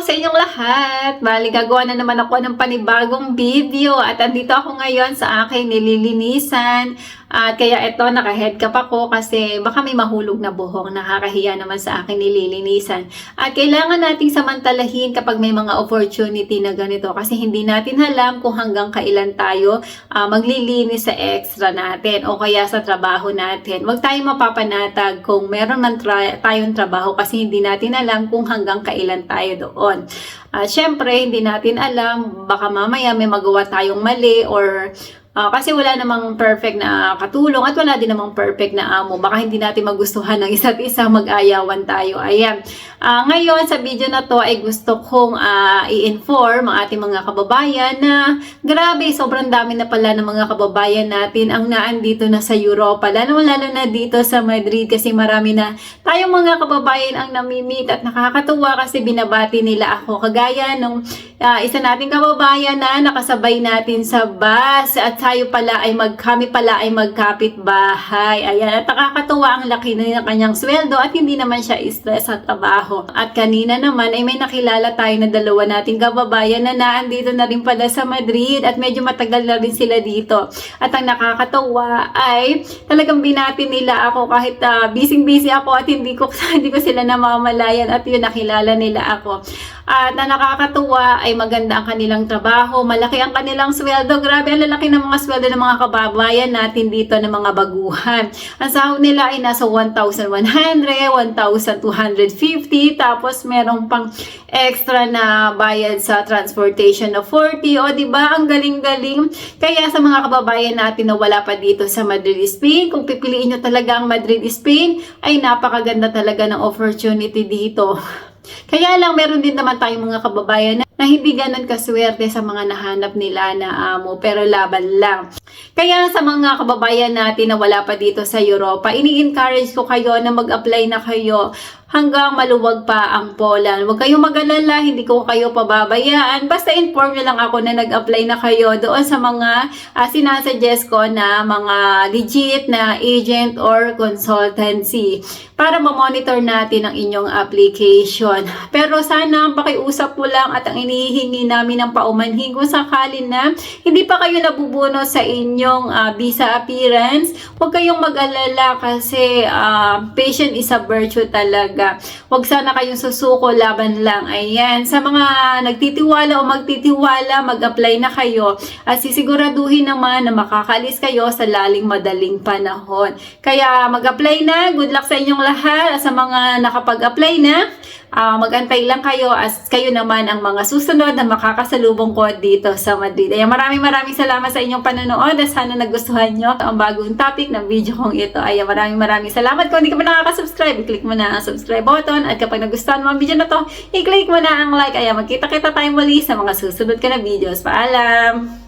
sa inyong lahat! Bali, gagawa na naman ako ng panibagong video at andito ako ngayon sa aking nililinisan. At kaya ito, naka-head cap ako kasi baka may mahulog na buhok. Nakakahiya naman sa aking nililinisan. At kailangan nating samantalahin kapag may mga opportunity na ganito kasi hindi natin alam kung hanggang kailan tayo maglilinis sa extra natin o kaya sa trabaho natin. Huwag tayong mapapanatag kung meron man tayong trabaho kasi hindi natin alam kung hanggang kailan tayo doon. Syempre, hindi natin alam, baka mamaya may magawa tayong mali or kasi wala namang perfect na katulong at wala din namang perfect na amo. Baka hindi natin magustuhan ng isa't isa, mag-ayawan tayo. Ayan. Ngayon, sa video na to ay gusto kong i-inform ang ating mga kababayan na grabe, sobrang dami na pala ng mga kababayan natin ang naandito na sa Europa. Lalo na dito sa Madrid kasi marami na tayong mga kababayan ang namimit at nakakatuwa kasi binabati nila ako. Kagaya nung isa nating kababayan na nakasabay natin sa bus at kami pala ay magkapit bahay. Ayan, at nakakatuwa ang laki na ng kanyang sweldo at hindi naman siya stress sa trabaho. At kanina naman ay may nakilala tayo na dalawa nating kababayan na naandito na rin pala sa Madrid at medyo matagal na rin sila dito. At ang nakakatuwa ay talagang binati nila ako kahit busy ako at hindi ko sila namamalayan at yun nakilala nila ako. At na nakakatuwa ay maganda ang kanilang trabaho, malaki ang kanilang sweldo. Grabe, ang lalaki ng mga sweldo ng mga kababayan natin dito ng mga baguhan. Ang sahod nila ay nasa 1,100, 1,250, tapos merong pang extra na bayad sa transportation na 40. O diba, ang galing-galing. Kaya sa mga kababayan natin na wala pa dito sa Madrid, Spain, kung pipiliin nyo talaga ang Madrid, Spain, ay napakaganda talaga ng opportunity dito. Kaya lang, meron din naman tayong mga kababayan na hindi ganun kaswerte sa mga nahanap nila na amo, pero laban lang. Kaya sa mga kababayan natin na wala pa dito sa Europa, ini-encourage ko kayo na mag-apply na kayo hanggang maluwag pa ang Poland. Huwag kayong mag-alala, hindi ko kayo pababayaan. Basta inform nyo lang ako na nag-apply na kayo doon sa mga sinasuggest ko na mga legit na agent or consultancy para ma-monitor natin ang inyong application. Pero sana pakiusap po lang at ang inihingi namin ng paumanhin kung sakali na hindi pa kayo nabubuno sa inyong visa appearance, huwag kayong mag-alala kasi patient is a virtue talaga. Huwag sana kayong susuko, laban lang. Ayan, sa mga nagtitiwala o magtitiwala, mag-apply na kayo at sisiguraduhin naman na makakalis kayo sa madaling panahon. Kaya mag-apply na. Good luck sa inyong lahat. Sa mga nakapag-apply na, mag-antay lang kayo as kayo naman ang mga susunod na makakasalubong ko dito sa Madrid. Ayan, maraming salamat sa inyong panonood at sana nagustuhan nyo ang bagong topic ng video kong ito. Ayan, maraming salamat. Kung hindi ka pa nakaka-subscribe, i-click mo na ang subscribe button at kapag nagustuhan mo ang video na to, i-click mo na ang like. Ayan, magkita-kita tayo muli sa mga susunod ka na videos. Paalam!